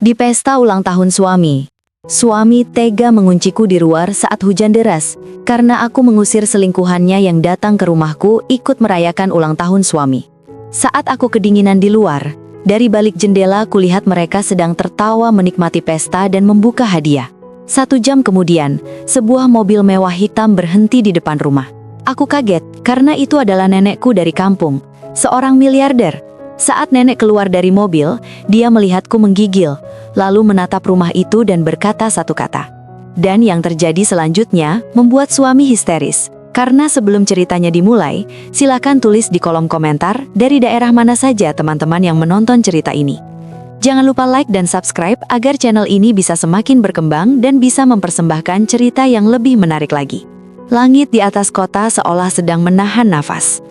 Di pesta ulang tahun suami, suami tega mengunciku di luar saat hujan deras karena aku mengusir selingkuhannya yang datang ke rumahku ikut merayakan ulang tahun suami. Saat aku kedinginan di luar, dari balik jendela kulihat mereka sedang tertawa menikmati pesta dan membuka hadiah. 1 jam kemudian, sebuah mobil mewah hitam berhenti di depan rumah. Aku kaget karena itu adalah nenekku dari kampung, seorang miliarder. Saat nenek keluar dari mobil, dia melihatku menggigil, lalu menatap rumah itu dan berkata satu kata. Dan yang terjadi selanjutnya membuat suami histeris. Karena sebelum ceritanya dimulai, silakan tulis di kolom komentar dari daerah mana saja teman-teman yang menonton cerita ini. Jangan lupa like dan subscribe agar channel ini bisa semakin berkembang dan bisa mempersembahkan cerita yang lebih menarik lagi. Langit di atas kota seolah sedang menahan nafas.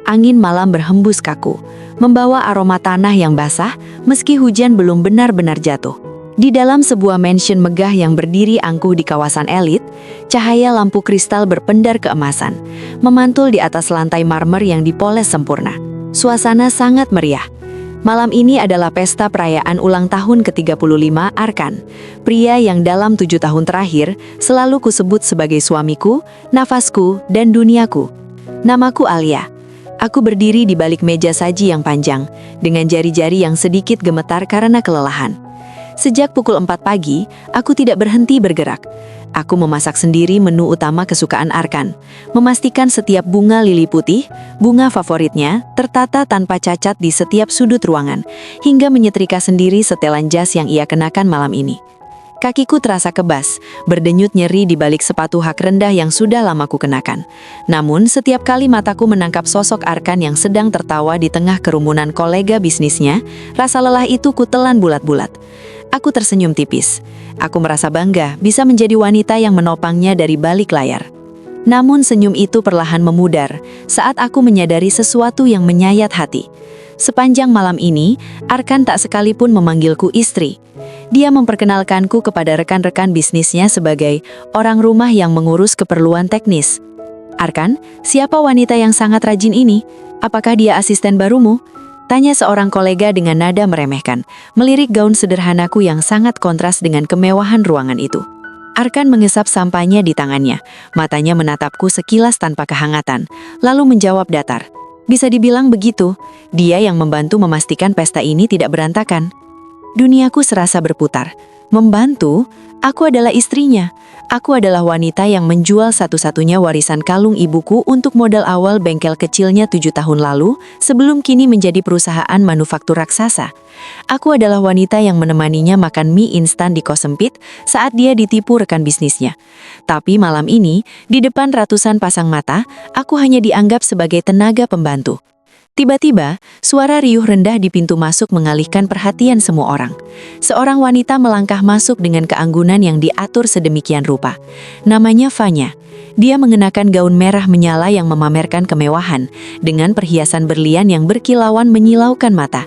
Angin malam berhembus kaku, membawa aroma tanah yang basah meski hujan belum benar-benar jatuh. Di dalam sebuah mansion megah yang berdiri angkuh di kawasan elit, cahaya lampu kristal berpendar keemasan, memantul di atas lantai marmer yang dipoles sempurna. Suasana sangat meriah. Malam ini adalah pesta perayaan ulang tahun ke-35 Arkan, pria yang dalam 7 tahun terakhir selalu kusebut sebagai suamiku, nafasku, dan duniaku. Namaku Alia. Aku berdiri di balik meja saji yang panjang, dengan jari-jari yang sedikit gemetar karena kelelahan. Sejak pukul 4 pagi, aku tidak berhenti bergerak. Aku memasak sendiri menu utama kesukaan Arkan, memastikan setiap bunga lili putih, bunga favoritnya, tertata tanpa cacat di setiap sudut ruangan, hingga menyetrika sendiri setelan jas yang ia kenakan malam ini. Kakiku terasa kebas, berdenyut nyeri di balik sepatu hak rendah yang sudah lama ku kenakan. Namun, setiap kali mataku menangkap sosok Arkan yang sedang tertawa di tengah kerumunan kolega bisnisnya, rasa lelah itu kutelan bulat-bulat. Aku tersenyum tipis. Aku merasa bangga bisa menjadi wanita yang menopangnya dari balik layar. Namun senyum itu perlahan memudar saat aku menyadari sesuatu yang menyayat hati. Sepanjang malam ini, Arkan tak sekalipun memanggilku istri. Dia memperkenalkanku kepada rekan-rekan bisnisnya sebagai orang rumah yang mengurus keperluan teknis. Arkan, siapa wanita yang sangat rajin ini? Apakah dia asisten barumu? Tanya seorang kolega dengan nada meremehkan, melirik gaun sederhanaku yang sangat kontras dengan kemewahan ruangan itu. Arkan mengesap sampahnya di tangannya, matanya menatapku sekilas tanpa kehangatan, lalu menjawab datar. Bisa dibilang begitu, dia yang membantu memastikan pesta ini tidak berantakan. Duniaku serasa berputar. Membantu? Aku adalah istrinya. Aku adalah wanita yang menjual satu-satunya warisan kalung ibuku untuk modal awal bengkel kecilnya 7 tahun lalu, sebelum kini menjadi perusahaan manufaktur raksasa. Aku adalah wanita yang menemaninya makan mie instan di kos sempit saat dia ditipu rekan bisnisnya. Tapi malam ini, di depan ratusan pasang mata, aku hanya dianggap sebagai tenaga pembantu. Tiba-tiba, suara riuh rendah di pintu masuk mengalihkan perhatian semua orang. Seorang wanita melangkah masuk dengan keanggunan yang diatur sedemikian rupa. Namanya Fanya. Dia mengenakan gaun merah menyala yang memamerkan kemewahan, dengan perhiasan berlian yang berkilauan menyilaukan mata.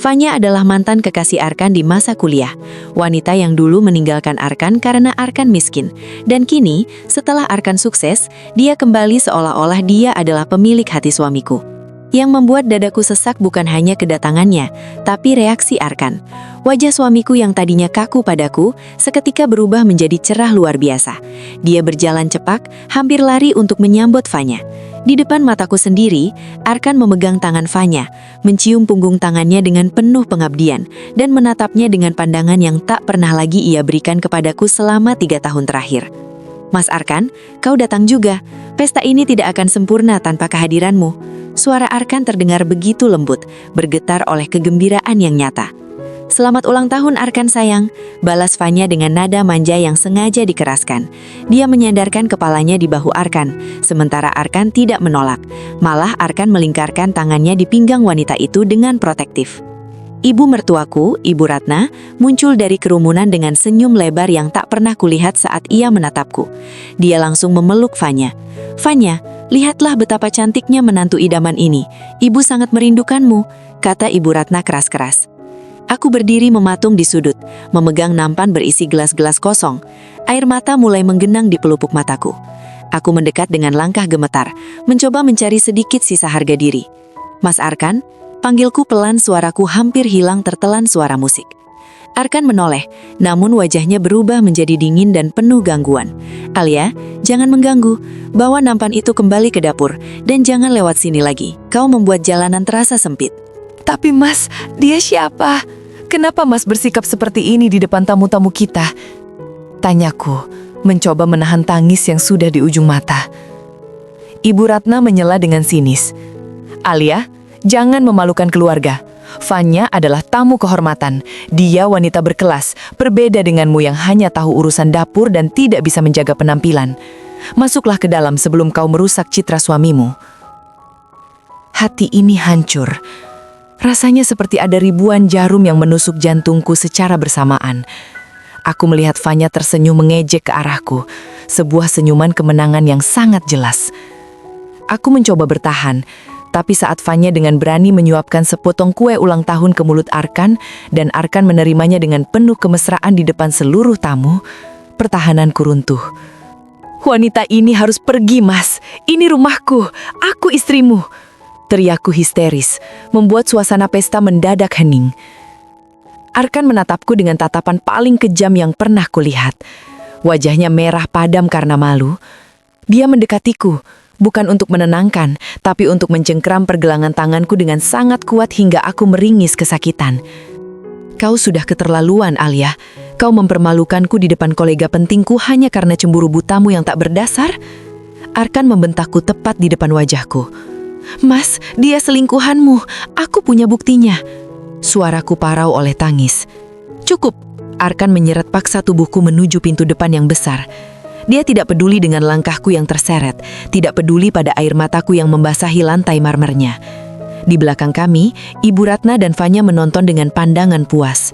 Fanya adalah mantan kekasih Arkan di masa kuliah, wanita yang dulu meninggalkan Arkan karena Arkan miskin. Dan kini, setelah Arkan sukses, dia kembali seolah-olah dia adalah pemilik hati suamiku. Yang membuat dadaku sesak bukan hanya kedatangannya, tapi reaksi Arkan. Wajah suamiku yang tadinya kaku padaku, seketika berubah menjadi cerah luar biasa. Dia berjalan cepat, hampir lari untuk menyambut Fanya. Di depan mataku sendiri, Arkan memegang tangan Fanya, mencium punggung tangannya dengan penuh pengabdian, dan menatapnya dengan pandangan yang tak pernah lagi ia berikan kepadaku selama 3 tahun terakhir. Mas Arkan, kau datang juga. Pesta ini tidak akan sempurna tanpa kehadiranmu. Suara Arkan terdengar begitu lembut, bergetar oleh kegembiraan yang nyata. Selamat ulang tahun Arkan sayang, balas Fanya dengan nada manja yang sengaja dikeraskan. Dia menyandarkan kepalanya di bahu Arkan, sementara Arkan tidak menolak. Malah Arkan melingkarkan tangannya di pinggang wanita itu dengan protektif. Ibu mertuaku, Ibu Ratna, muncul dari kerumunan dengan senyum lebar yang tak pernah kulihat saat ia menatapku. Dia langsung memeluk Fanya. Fanya, lihatlah betapa cantiknya menantu idaman ini. Ibu sangat merindukanmu, kata Ibu Ratna keras-keras. Aku berdiri mematung di sudut, memegang nampan berisi gelas-gelas kosong. Air mata mulai menggenang di pelupuk mataku. Aku mendekat dengan langkah gemetar, mencoba mencari sedikit sisa harga diri. Mas Arkan, panggilku pelan, suaraku hampir hilang tertelan suara musik. Arkan menoleh, namun wajahnya berubah menjadi dingin dan penuh gangguan. Alia, jangan mengganggu. Bawa nampan itu kembali ke dapur, dan jangan lewat sini lagi. Kau membuat jalanan terasa sempit. Tapi Mas, dia siapa? Kenapa Mas bersikap seperti ini di depan tamu-tamu kita? Tanyaku, mencoba menahan tangis yang sudah di ujung mata. Ibu Ratna menyela dengan sinis. Alia, jangan memalukan keluarga. Fanya adalah tamu kehormatan. Dia wanita berkelas, berbeda denganmu yang hanya tahu urusan dapur dan tidak bisa menjaga penampilan. Masuklah ke dalam sebelum kau merusak citra suamimu. Hati ini hancur. Rasanya seperti ada ribuan jarum yang menusuk jantungku secara bersamaan. Aku melihat Fanya tersenyum mengejek ke arahku, sebuah senyuman kemenangan yang sangat jelas. Aku mencoba bertahan, tapi saat Fanya dengan berani menyuapkan sepotong kue ulang tahun ke mulut Arkan, dan Arkan menerimanya dengan penuh kemesraan di depan seluruh tamu, pertahananku runtuh. Wanita ini harus pergi, Mas. Ini rumahku. Aku istrimu. Teriakku histeris, membuat suasana pesta mendadak hening. Arkan menatapku dengan tatapan paling kejam yang pernah kulihat. Wajahnya merah padam karena malu. Dia mendekatiku, bukan untuk menenangkan, tapi untuk mencengkram pergelangan tanganku dengan sangat kuat hingga aku meringis kesakitan. Kau sudah keterlaluan, Alia. Kau mempermalukanku di depan kolega pentingku hanya karena cemburu butamu yang tak berdasar? Arkan membentakku tepat di depan wajahku. Mas, dia selingkuhanmu. Aku punya buktinya. Suaraku parau oleh tangis. Cukup. Arkan menyeret paksa tubuhku menuju pintu depan yang besar. Dia tidak peduli dengan langkahku yang terseret, tidak peduli pada air mataku yang membasahi lantai marmernya. Di belakang kami, Ibu Ratna dan Fanya menonton dengan pandangan puas.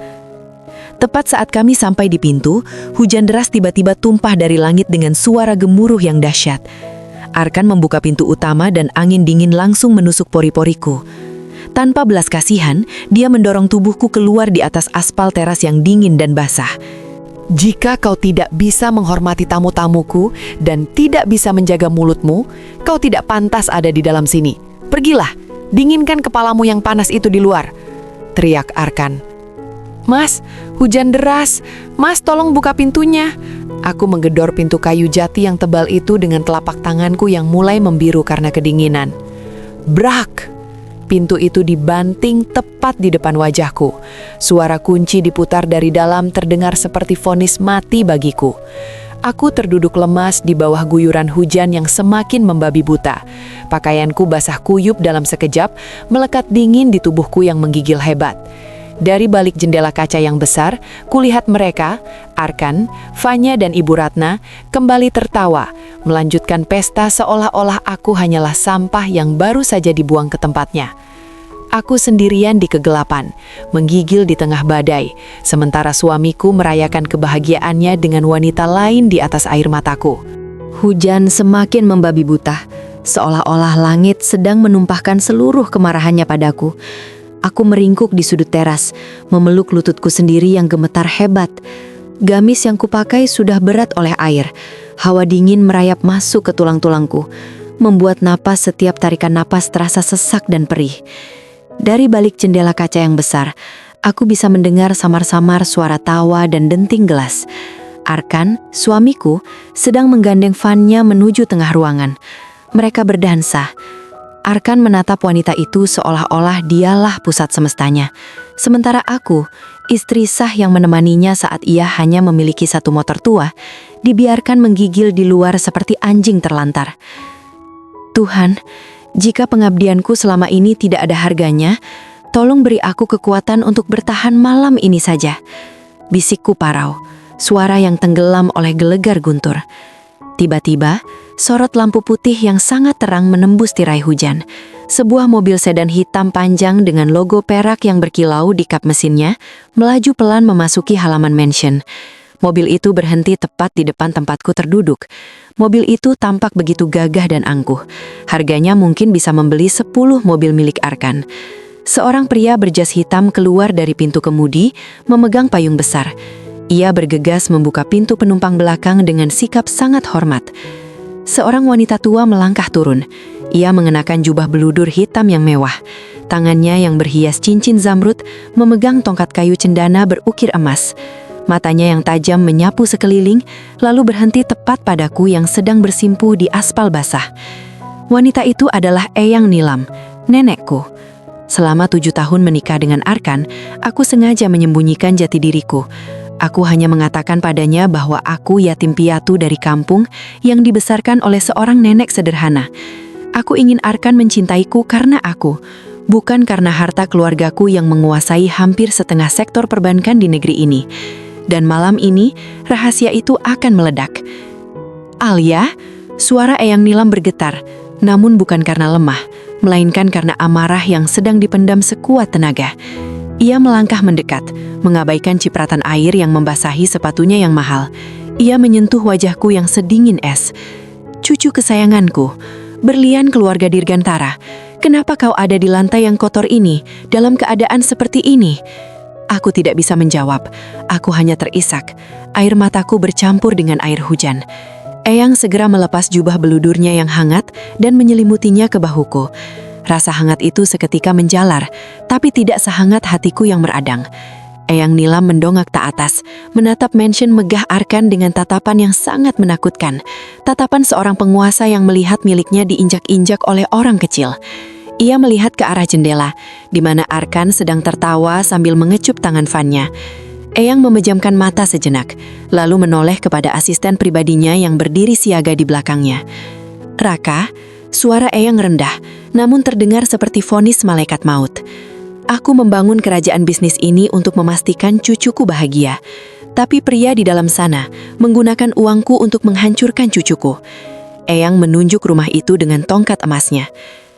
Tepat saat kami sampai di pintu, hujan deras tiba-tiba tumpah dari langit dengan suara gemuruh yang dahsyat. Arkan membuka pintu utama dan angin dingin langsung menusuk pori-poriku. Tanpa belas kasihan, dia mendorong tubuhku keluar di atas aspal teras yang dingin dan basah. Jika kau tidak bisa menghormati tamu-tamuku dan tidak bisa menjaga mulutmu, kau tidak pantas ada di dalam sini. Pergilah, dinginkan kepalamu yang panas itu di luar, teriak Arkan. Mas, hujan deras. Mas, tolong buka pintunya. Aku menggedor pintu kayu jati yang tebal itu dengan telapak tanganku yang mulai membiru karena kedinginan. Brak! Pintu itu dibanting tepat di depan wajahku. Suara kunci diputar dari dalam terdengar seperti vonis mati bagiku. Aku terduduk lemas di bawah guyuran hujan yang semakin membabi buta. Pakaianku basah kuyup dalam sekejap, melekat dingin di tubuhku yang menggigil hebat. Dari balik jendela kaca yang besar, kulihat mereka, Arkan, Fanya dan Ibu Ratna, kembali tertawa, melanjutkan pesta seolah-olah aku hanyalah sampah yang baru saja dibuang ke tempatnya. Aku sendirian di kegelapan, menggigil di tengah badai, sementara suamiku merayakan kebahagiaannya dengan wanita lain di atas air mataku. Hujan semakin membabi buta, seolah-olah langit sedang menumpahkan seluruh kemarahannya padaku. Aku meringkuk di sudut teras, memeluk lututku sendiri yang gemetar hebat. Gamis yang kupakai sudah berat oleh air. Hawa dingin merayap masuk ke tulang-tulangku, membuat napas setiap tarikan napas terasa sesak dan perih. Dari balik jendela kaca yang besar, aku bisa mendengar samar-samar suara tawa dan denting gelas. Arkan, suamiku, sedang menggandeng Fanya menuju tengah ruangan. Mereka berdansa. Arkan menatap wanita itu seolah-olah dialah pusat semestanya. Sementara aku, istri sah yang menemaninya saat ia hanya memiliki satu motor tua, dibiarkan menggigil di luar seperti anjing terlantar. Tuhan, jika pengabdianku selama ini tidak ada harganya, tolong beri aku kekuatan untuk bertahan malam ini saja. Bisikku parau, suara yang tenggelam oleh gelegar guntur. Tiba-tiba, sorot lampu putih yang sangat terang menembus tirai hujan. Sebuah mobil sedan hitam panjang dengan logo perak yang berkilau di kap mesinnya melaju pelan memasuki halaman mansion. Mobil itu berhenti tepat di depan tempatku terduduk. Mobil itu tampak begitu gagah dan angkuh. Harganya mungkin bisa membeli 10 mobil milik Arkan. Seorang pria berjas hitam keluar dari pintu kemudi, memegang payung besar. Ia bergegas membuka pintu penumpang belakang dengan sikap sangat hormat. Seorang wanita tua melangkah turun. Ia mengenakan jubah beludur hitam yang mewah. Tangannya yang berhias cincin zamrud memegang tongkat kayu cendana berukir emas. Matanya yang tajam menyapu sekeliling, lalu berhenti tepat padaku yang sedang bersimpuh di aspal basah. Wanita itu adalah Eyang Nilam, nenekku. Selama 7 tahun menikah dengan Arkan, aku sengaja menyembunyikan jati diriku. Aku hanya mengatakan padanya bahwa aku yatim piatu dari kampung yang dibesarkan oleh seorang nenek sederhana. Aku ingin Arkan mencintaiku karena aku, bukan karena harta keluargaku yang menguasai hampir setengah sektor perbankan di negeri ini. Dan malam ini, rahasia itu akan meledak. Alia, suara Eyang Nilam bergetar, namun bukan karena lemah, melainkan karena amarah yang sedang dipendam sekuat tenaga. Ia melangkah mendekat, mengabaikan cipratan air yang membasahi sepatunya yang mahal. Ia menyentuh wajahku yang sedingin es. Cucu kesayanganku, berlian keluarga Dirgantara, kenapa kau ada di lantai yang kotor ini, dalam keadaan seperti ini? Aku tidak bisa menjawab, aku hanya terisak. Air mataku bercampur dengan air hujan. Eyang segera melepas jubah beludurnya yang hangat dan menyelimutinya ke bahuku. Rasa hangat itu seketika menjalar, tapi tidak sehangat hatiku yang meradang. Eyang Nilam mendongak ke atas, menatap mansion megah Arkan dengan tatapan yang sangat menakutkan. Tatapan seorang penguasa yang melihat miliknya diinjak-injak oleh orang kecil. Ia melihat ke arah jendela, di mana Arkan sedang tertawa sambil mengecup tangan Fannya. Eyang memejamkan mata sejenak, lalu menoleh kepada asisten pribadinya yang berdiri siaga di belakangnya. Raka, suara Eyang rendah, namun terdengar seperti vonis malaikat maut. Aku membangun kerajaan bisnis ini untuk memastikan cucuku bahagia. Tapi pria di dalam sana menggunakan uangku untuk menghancurkan cucuku. Eyang menunjuk rumah itu dengan tongkat emasnya.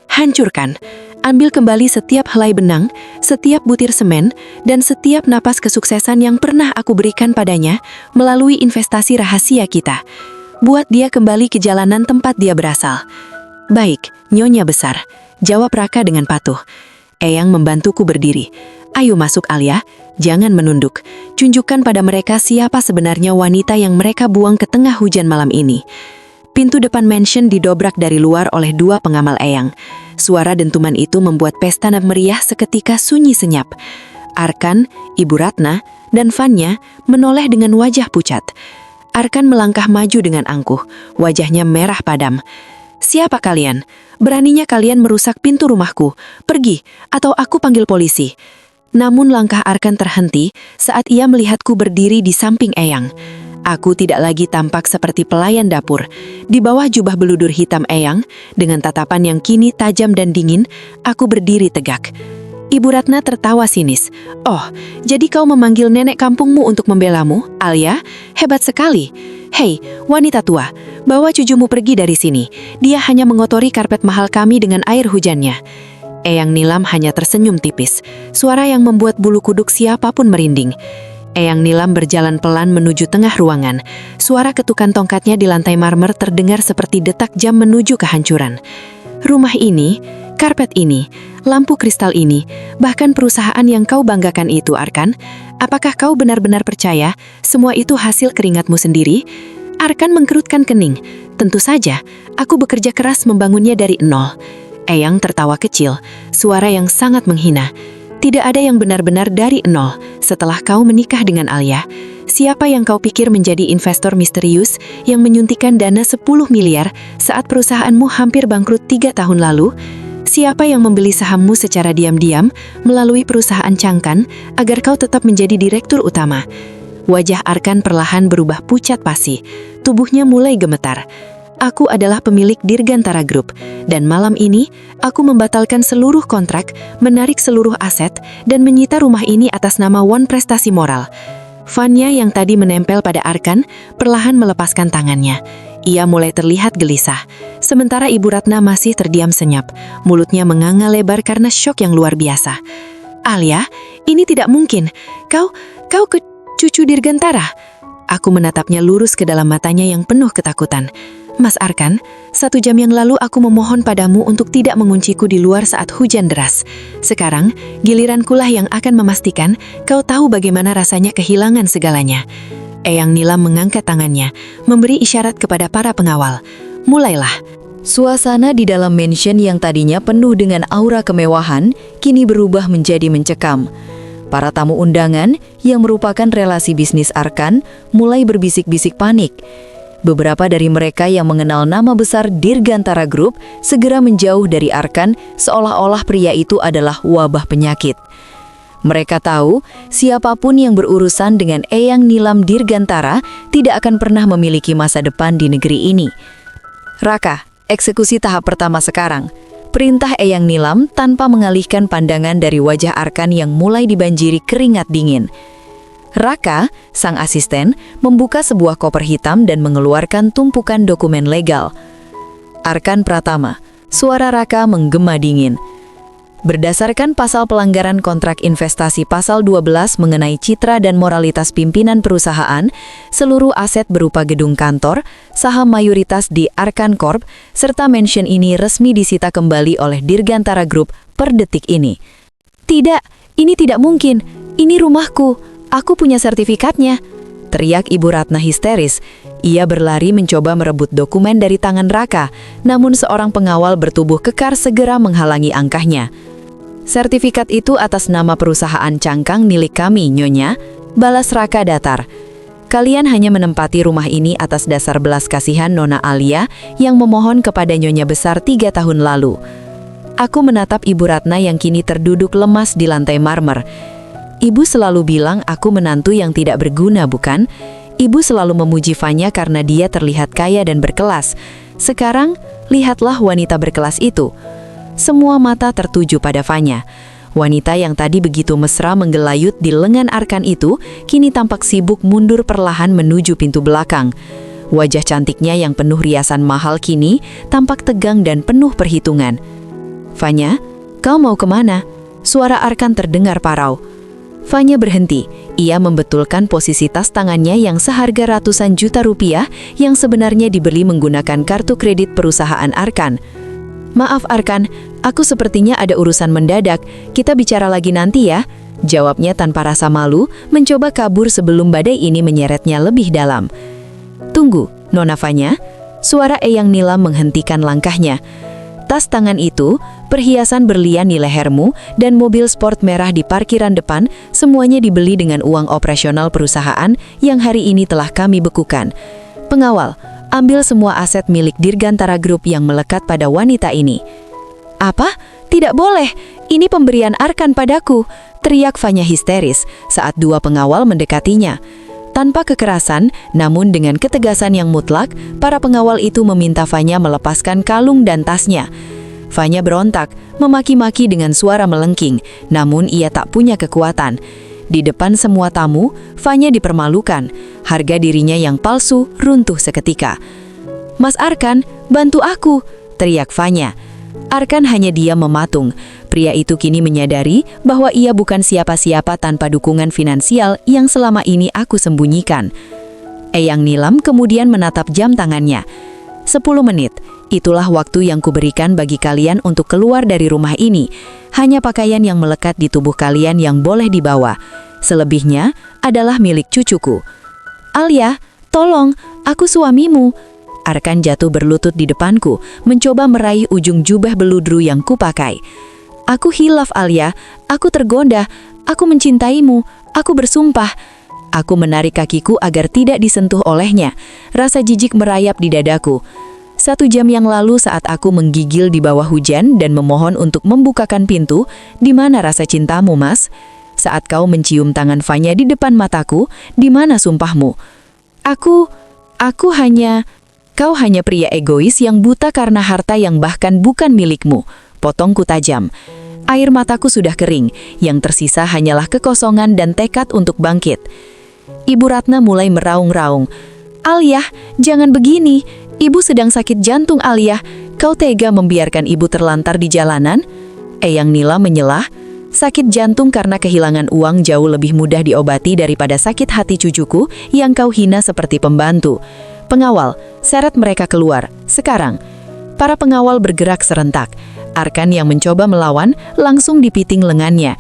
Hancurkan, ambil kembali setiap helai benang, setiap butir semen, dan setiap napas kesuksesan yang pernah aku berikan padanya melalui investasi rahasia kita. Buat dia kembali ke jalanan tempat dia berasal. Baik, Nyonya Besar, jawab Raka dengan patuh. Eyang membantuku berdiri. Ayo masuk Alia, jangan menunduk. Tunjukkan pada mereka siapa sebenarnya wanita yang mereka buang ke tengah hujan malam ini. Pintu depan mansion didobrak dari luar oleh 2 pengamal Eyang. Suara dentuman itu membuat pesta meriah seketika sunyi senyap. Arkan, Ibu Ratna, dan Fanya menoleh dengan wajah pucat. Arkan melangkah maju dengan angkuh, wajahnya merah padam. Siapa kalian? Beraninya kalian merusak pintu rumahku? Pergi, atau aku panggil polisi. Namun langkah Arkan terhenti saat ia melihatku berdiri di samping Eyang. Aku tidak lagi tampak seperti pelayan dapur. Di bawah jubah beludur hitam Eyang, dengan tatapan yang kini tajam dan dingin, aku berdiri tegak. Ibu Ratna tertawa sinis. Oh, jadi kau memanggil nenek kampungmu untuk membelamu, Alia? Hebat sekali. Hei, wanita tua, bawa cucumu pergi dari sini. Dia hanya mengotori karpet mahal kami dengan air hujannya. Eyang Nilam hanya tersenyum tipis, suara yang membuat bulu kuduk siapapun merinding. Eyang Nilam berjalan pelan menuju tengah ruangan. Suara ketukan tongkatnya di lantai marmer terdengar seperti detak jam menuju kehancuran. Rumah ini, karpet ini, lampu kristal ini, bahkan perusahaan yang kau banggakan itu, Arkan, apakah kau benar-benar percaya semua itu hasil keringatmu sendiri? Arkan mengkerutkan kening. Tentu saja, aku bekerja keras membangunnya dari nol. Eyang tertawa kecil, suara yang sangat menghina. Tidak ada yang benar-benar dari nol. Setelah kau menikah dengan Alia, siapa yang kau pikir menjadi investor misterius yang menyuntikkan dana 10 miliar saat perusahaanmu hampir bangkrut 3 tahun lalu? Siapa yang membeli sahammu secara diam-diam melalui perusahaan Cangkan agar kau tetap menjadi direktur utama? Wajah Arkan perlahan berubah pucat pasi. Tubuhnya mulai gemetar. Aku adalah pemilik Dirgantara Group, dan malam ini aku membatalkan seluruh kontrak, menarik seluruh aset, dan menyita rumah ini atas nama Won Prestasi Moral. Fanya yang tadi menempel pada Arkan perlahan melepaskan tangannya. Ia mulai terlihat gelisah, sementara Ibu Ratna masih terdiam senyap, mulutnya menganga lebar karena syok yang luar biasa. Alia, ini tidak mungkin. Kau ke cucu Dirgantara? Aku menatapnya lurus ke dalam matanya yang penuh ketakutan. Mas Arkan, 1 jam yang lalu aku memohon padamu untuk tidak mengunciku di luar saat hujan deras. Sekarang, gilirankulah yang akan memastikan kau tahu bagaimana rasanya kehilangan segalanya. Eyang Nilam mengangkat tangannya, memberi isyarat kepada para pengawal. Mulailah. Suasana di dalam mansion yang tadinya penuh dengan aura kemewahan, kini berubah menjadi mencekam. Para tamu undangan, yang merupakan relasi bisnis Arkan, mulai berbisik-bisik panik. Beberapa dari mereka yang mengenal nama besar Dirgantara Group segera menjauh dari Arkan, seolah-olah pria itu adalah wabah penyakit. Mereka tahu, siapapun yang berurusan dengan Eyang Nilam Dirgantara tidak akan pernah memiliki masa depan di negeri ini. Raka, eksekusi tahap pertama sekarang. Perintah Eyang Nilam tanpa mengalihkan pandangan dari wajah Arkan yang mulai dibanjiri keringat dingin. Raka, sang asisten, membuka sebuah koper hitam dan mengeluarkan tumpukan dokumen legal. Arkan Pratama, suara Raka menggema dingin. Berdasarkan pasal pelanggaran kontrak investasi pasal 12 mengenai citra dan moralitas pimpinan perusahaan, seluruh aset berupa gedung kantor, saham mayoritas di Arkan Corp, serta mansion ini resmi disita kembali oleh Dirgantara Group per detik ini. Tidak, ini tidak mungkin. Ini rumahku. Aku punya sertifikatnya. Teriak Ibu Ratna histeris. Ia berlari mencoba merebut dokumen dari tangan Raka, namun seorang pengawal bertubuh kekar segera menghalangi angkahnya. Sertifikat itu atas nama perusahaan cangkang milik kami, Nyonya, balas Raka datar. Kalian hanya menempati rumah ini atas dasar belas kasihan Nona Alia yang memohon kepada Nyonya besar 3 tahun lalu. Aku menatap Ibu Ratna yang kini terduduk lemas di lantai marmer. Ibu selalu bilang aku menantu yang tidak berguna, bukan? Ibu selalu memuji Fanya karena dia terlihat kaya dan berkelas. Sekarang, lihatlah wanita berkelas itu. Semua mata tertuju pada Fanya. Wanita yang tadi begitu mesra menggelayut di lengan Arkan itu, kini tampak sibuk mundur perlahan menuju pintu belakang. Wajah cantiknya yang penuh riasan mahal kini tampak tegang dan penuh perhitungan. Fanya, kau mau kemana? Suara Arkan terdengar parau. Fanya berhenti. Ia membetulkan posisi tas tangannya yang seharga ratusan juta rupiah yang sebenarnya dibeli menggunakan kartu kredit perusahaan Arkan. Maaf Arkan, aku sepertinya ada urusan mendadak. Kita bicara lagi nanti ya. Jawabnya tanpa rasa malu, mencoba kabur sebelum badai ini menyeretnya lebih dalam. Tunggu, Nona Fanya. Suara Eyang Nilam menghentikan langkahnya. Tas tangan itu, perhiasan berlian di lehermu, dan mobil sport merah di parkiran depan, semuanya dibeli dengan uang operasional perusahaan yang hari ini telah kami bekukan. Pengawal, ambil semua aset milik Dirgantara Group yang melekat pada wanita ini. Apa? Tidak boleh. Ini pemberian Arkan padaku, teriak Fanya histeris saat 2 pengawal mendekatinya. Tanpa kekerasan, namun dengan ketegasan yang mutlak, para pengawal itu meminta Fanya melepaskan kalung dan tasnya. Fanya berontak, memaki-maki dengan suara melengking, namun ia tak punya kekuatan. Di depan semua tamu, Fanya dipermalukan. Harga dirinya yang palsu runtuh seketika. Mas Arkan, bantu aku, teriak Fanya. Arkan hanya diam mematung. Pria itu kini menyadari bahwa ia bukan siapa-siapa tanpa dukungan finansial yang selama ini aku sembunyikan. Eyang Nilam kemudian menatap jam tangannya. 10 menit, itulah waktu yang kuberikan bagi kalian untuk keluar dari rumah ini. Hanya pakaian yang melekat di tubuh kalian yang boleh dibawa. Selebihnya adalah milik cucuku. Alia, tolong, aku suamimu. Arkan jatuh berlutut di depanku, mencoba meraih ujung jubah beludru yang kupakai. Aku hilaf Alia, aku tergoda, aku mencintaimu, aku bersumpah. Aku menarik kakiku agar tidak disentuh olehnya. Rasa jijik merayap di dadaku. 1 jam yang lalu saat aku menggigil di bawah hujan dan memohon untuk membukakan pintu, di mana rasa cintamu, Mas? Saat kau mencium tangan Fanya di depan mataku, di mana sumpahmu? Kau hanya pria egois yang buta karena harta yang bahkan bukan milikmu. Potongku tajam. Air mataku sudah kering, yang tersisa hanyalah kekosongan dan tekad untuk bangkit. Ibu Ratna mulai meraung-raung. Alia, jangan begini. Ibu sedang sakit jantung, Alia. Kau tega membiarkan ibu terlantar di jalanan? Eyang Nila menyelah. Sakit jantung karena kehilangan uang jauh lebih mudah diobati daripada sakit hati cucuku yang kau hina seperti pembantu. Pengawal, seret mereka keluar. Sekarang. Para pengawal bergerak serentak. Arkan yang mencoba melawan langsung dipiting lengannya.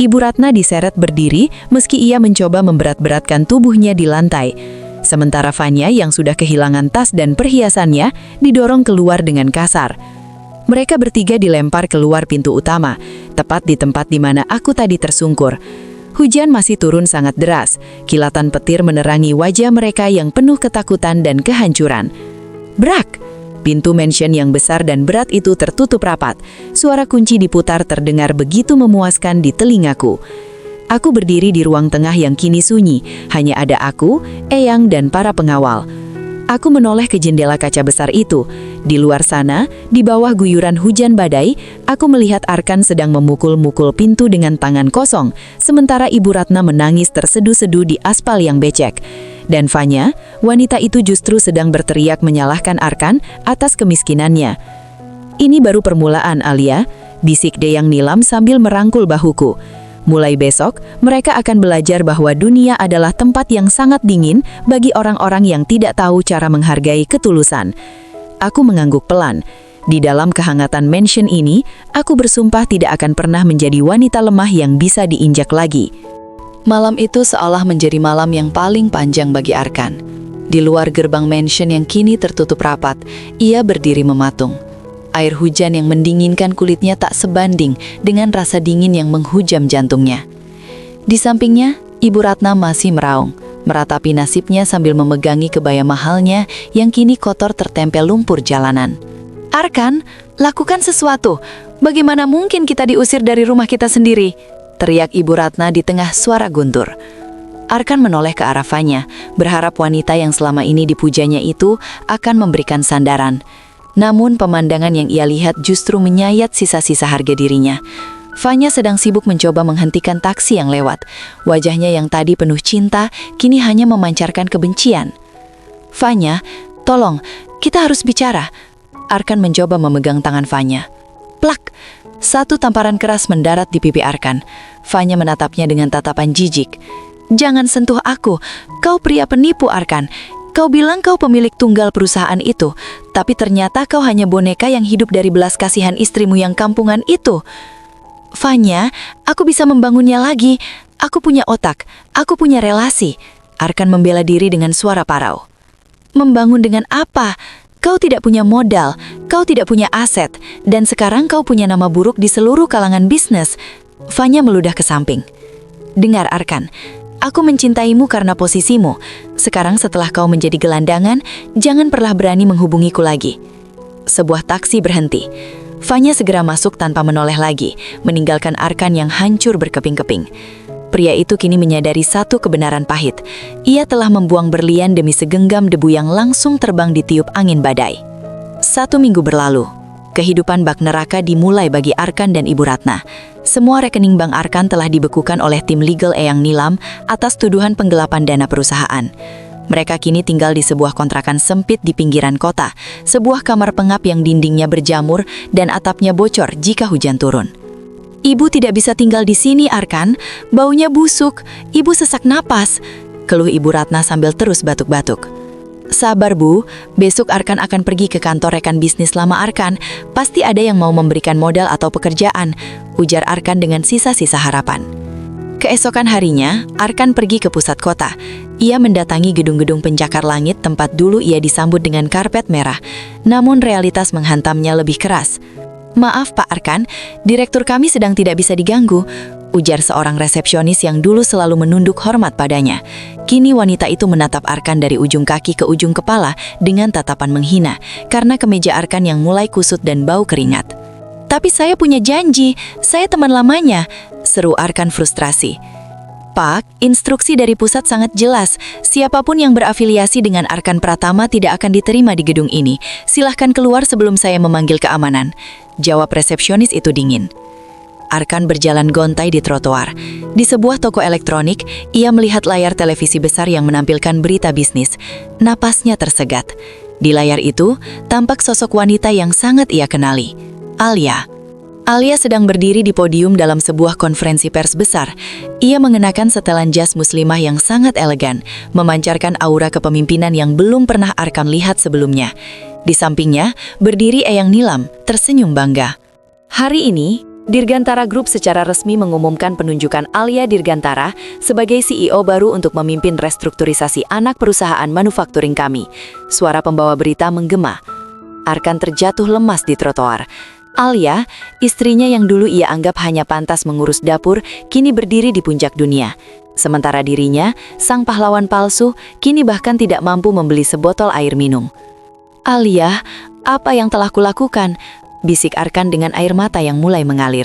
Ibu Ratna diseret berdiri meski ia mencoba memberat-beratkan tubuhnya di lantai. Sementara Fanya yang sudah kehilangan tas dan perhiasannya didorong keluar dengan kasar. Mereka bertiga dilempar keluar pintu utama, tepat di tempat di mana aku tadi tersungkur. Hujan masih turun sangat deras, kilatan petir menerangi wajah mereka yang penuh ketakutan dan kehancuran. Brak! Pintu mansion yang besar dan berat itu tertutup rapat. Suara kunci diputar terdengar begitu memuaskan di telingaku. Aku berdiri di ruang tengah yang kini sunyi. Hanya ada aku, Eyang, dan para pengawal. Aku menoleh ke jendela kaca besar itu. Di luar sana, di bawah guyuran hujan badai, aku melihat Arkan sedang memukul-mukul pintu dengan tangan kosong, sementara Ibu Ratna menangis terseduh-seduh di aspal yang becek. Dan Fanya, wanita itu justru sedang berteriak menyalahkan Arkan atas kemiskinannya. Ini baru permulaan, Alia, bisik Deyang Nilam sambil merangkul bahuku. Mulai besok, mereka akan belajar bahwa dunia adalah tempat yang sangat dingin bagi orang-orang yang tidak tahu cara menghargai ketulusan. Aku mengangguk pelan. Di dalam kehangatan mansion ini, aku bersumpah tidak akan pernah menjadi wanita lemah yang bisa diinjak lagi. Malam itu seolah menjadi malam yang paling panjang bagi Arkan. Di luar gerbang mansion yang kini tertutup rapat, ia berdiri mematung. Air hujan yang mendinginkan kulitnya tak sebanding dengan rasa dingin yang menghujam jantungnya. Di sampingnya, Ibu Ratna masih meraung, meratapi nasibnya sambil memegangi kebaya mahalnya yang kini kotor tertempel lumpur jalanan. Arkan, lakukan sesuatu. Bagaimana mungkin kita diusir dari rumah kita sendiri? Teriak Ibu Ratna di tengah suara guntur. Arkan menoleh ke arah Fanya, berharap wanita yang selama ini dipujanya itu akan memberikan sandaran. Namun pemandangan yang ia lihat justru menyayat sisa-sisa harga dirinya. Fanya sedang sibuk mencoba menghentikan taksi yang lewat. Wajahnya yang tadi penuh cinta, kini hanya memancarkan kebencian. Fanya, tolong, kita harus bicara. Arkan mencoba memegang tangan Fanya. Plak! Satu tamparan keras mendarat di pipi Arkan. Fanya menatapnya dengan tatapan jijik. Jangan sentuh aku, kau pria penipu Arkan. Kau bilang kau pemilik tunggal perusahaan itu, tapi ternyata kau hanya boneka yang hidup dari belas kasihan istrimu yang kampungan itu. Fanya, aku bisa membangunnya lagi. Aku punya otak, aku punya relasi. Arkan membela diri dengan suara parau. Membangun dengan apa? Kau tidak punya modal, kau tidak punya aset, dan sekarang kau punya nama buruk di seluruh kalangan bisnis. Fanya meludah ke samping. Dengar Arkan, aku mencintaimu karena posisimu. Sekarang setelah kau menjadi gelandangan, jangan pernah berani menghubungiku lagi. Sebuah taksi berhenti. Fanya segera masuk tanpa menoleh lagi, meninggalkan Arkan yang hancur berkeping-keping. Pria itu kini menyadari satu kebenaran pahit. Ia telah membuang berlian demi segenggam debu yang langsung terbang ditiup angin badai. 1 minggu berlalu. Kehidupan bak neraka dimulai bagi Arkan dan Ibu Ratna. Semua rekening bank Arkan telah dibekukan oleh tim legal Eyang Nilam atas tuduhan penggelapan dana perusahaan. Mereka kini tinggal di sebuah kontrakan sempit di pinggiran kota, sebuah kamar pengap yang dindingnya berjamur dan atapnya bocor jika hujan turun. Ibu tidak bisa tinggal di sini, Arkan. Baunya busuk. Ibu sesak napas. Keluh Ibu Ratna sambil terus batuk-batuk. Sabar, Bu. Besok Arkan akan pergi ke kantor rekan bisnis lama Arkan. Pasti ada yang mau memberikan modal atau pekerjaan, ujar Arkan dengan sisa-sisa harapan. Keesokan harinya, Arkan pergi ke pusat kota. Ia mendatangi gedung-gedung pencakar langit tempat dulu ia disambut dengan karpet merah. Namun realitas menghantamnya lebih keras. Maaf Pak Arkan, direktur kami sedang tidak bisa diganggu, ujar seorang resepsionis yang dulu selalu menunduk hormat padanya. Kini wanita itu menatap Arkan dari ujung kaki ke ujung kepala dengan tatapan menghina, karena kemeja Arkan yang mulai kusut dan bau keringat. Tapi saya punya janji, saya teman lamanya, seru Arkan frustrasi. Pak, instruksi dari pusat sangat jelas. Siapapun yang berafiliasi dengan Arkan Pratama tidak akan diterima di gedung ini. Silahkan keluar sebelum saya memanggil keamanan, jawab resepsionis itu dingin. Arkan berjalan gontai di trotoar. Di sebuah toko elektronik, ia melihat layar televisi besar yang menampilkan berita bisnis. Napasnya tersegat. Di layar itu, tampak sosok wanita yang sangat ia kenali, Alia. Alia sedang berdiri di podium dalam sebuah konferensi pers besar. Ia mengenakan setelan jas muslimah yang sangat elegan, memancarkan aura kepemimpinan yang belum pernah Arkan lihat sebelumnya. Di sampingnya, berdiri Eyang Nilam, tersenyum bangga. Hari ini, Dirgantara Group secara resmi mengumumkan penunjukan Alia Dirgantara sebagai CEO baru untuk memimpin restrukturisasi anak perusahaan manufakturing kami. Suara pembawa berita menggema. Arkan terjatuh lemas di trotoar. Alia, istrinya yang dulu ia anggap hanya pantas mengurus dapur, kini berdiri di puncak dunia. Sementara dirinya, sang pahlawan palsu, kini bahkan tidak mampu membeli sebotol air minum. Alia, apa yang telah kulakukan? Bisik Arkan dengan air mata yang mulai mengalir.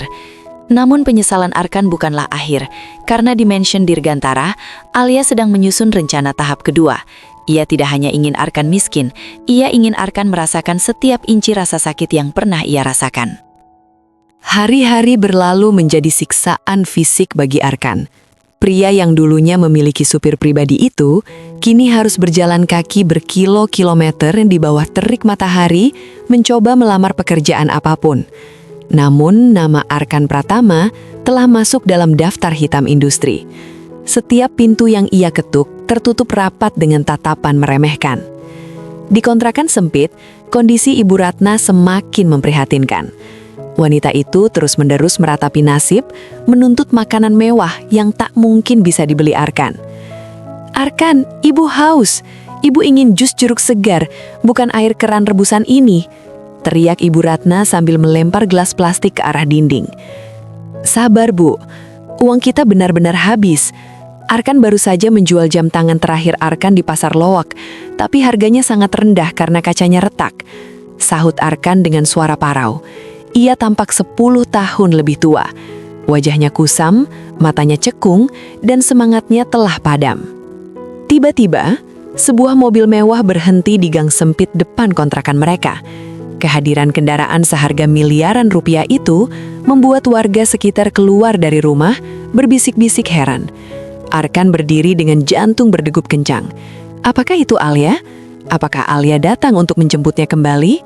Namun penyesalan Arkan bukanlah akhir, karena di Mansion Dirgantara, Alia sedang menyusun rencana tahap kedua. Ia tidak hanya ingin Arkan miskin, ia ingin Arkan merasakan setiap inci rasa sakit yang pernah ia rasakan. Hari-hari berlalu menjadi siksaan fisik bagi Arkan. Pria yang dulunya memiliki supir pribadi itu, kini harus berjalan kaki berkilo-kilometer di bawah terik matahari mencoba melamar pekerjaan apapun. Namun, nama Arkan Pratama telah masuk dalam daftar hitam industri. Setiap pintu yang ia ketuk tertutup rapat dengan tatapan meremehkan. Di kontrakan sempit, kondisi Ibu Ratna semakin memprihatinkan. Wanita itu terus-menerus meratapi nasib, menuntut makanan mewah yang tak mungkin bisa dibeli Arkan. "Arkan, Ibu haus. Ibu ingin jus jeruk segar, bukan air keran rebusan ini," teriak Ibu Ratna sambil melempar gelas plastik ke arah dinding. "Sabar, Bu. Uang kita benar-benar habis. Arkan baru saja menjual jam tangan terakhir Arkan di Pasar Lowak, tapi harganya sangat rendah karena kacanya retak," sahut Arkan dengan suara parau. Ia tampak 10 tahun lebih tua. Wajahnya kusam, matanya cekung, dan semangatnya telah padam. Tiba-tiba, sebuah mobil mewah berhenti di gang sempit depan kontrakan mereka. Kehadiran kendaraan seharga miliaran rupiah itu membuat warga sekitar keluar dari rumah, berbisik-bisik heran. Arkan berdiri dengan jantung berdegup kencang. Apakah itu Alia? Apakah Alia datang untuk menjemputnya kembali?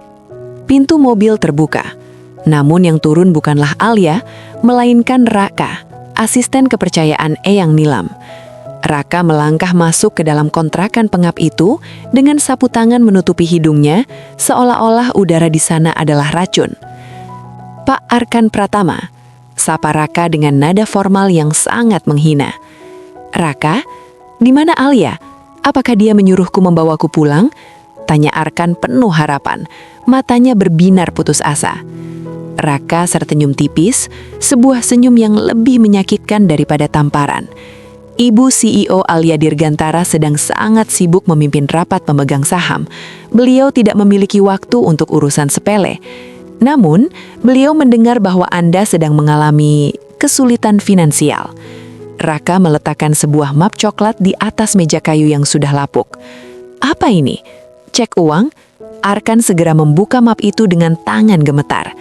Pintu mobil terbuka. Namun yang turun bukanlah Alia, melainkan Raka, asisten kepercayaan Eyang Nilam. Raka melangkah masuk ke dalam kontrakan pengap itu dengan sapu tangan menutupi hidungnya, seolah-olah udara di sana adalah racun. "Pak Arkan Pratama," sapa Raka dengan nada formal yang sangat menghina. "Raka, di mana Alia? Apakah dia menyuruhku membawaku pulang?" tanya Arkan penuh harapan, matanya berbinar putus asa. Raka tersenyum tipis, sebuah senyum yang lebih menyakitkan daripada tamparan. Ibu CEO Alia Dirgantara sedang sangat sibuk memimpin rapat pemegang saham. Beliau tidak memiliki waktu untuk urusan sepele. Namun, beliau mendengar bahwa Anda sedang mengalami kesulitan finansial. Raka meletakkan sebuah map coklat di atas meja kayu yang sudah lapuk. "Apa ini? Cek uang?" Arkan segera membuka map itu dengan tangan gemetar.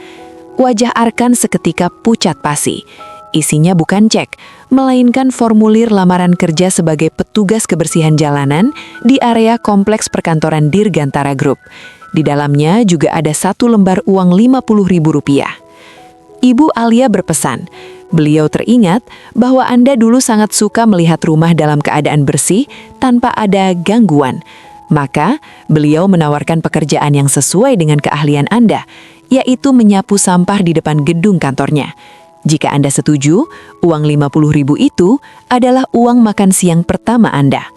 Wajah Arkan seketika pucat pasi. Isinya bukan cek, melainkan formulir lamaran kerja sebagai petugas kebersihan jalanan di area kompleks perkantoran Dirgantara Group. Di dalamnya juga ada satu lembar uang Rp50.000. Ibu Alia berpesan, beliau teringat bahwa Anda dulu sangat suka melihat rumah dalam keadaan bersih tanpa ada gangguan. Maka, beliau menawarkan pekerjaan yang sesuai dengan keahlian Anda, yaitu menyapu sampah di depan gedung kantornya. Jika Anda setuju, uang Rp50.000 itu adalah uang makan siang pertama Anda.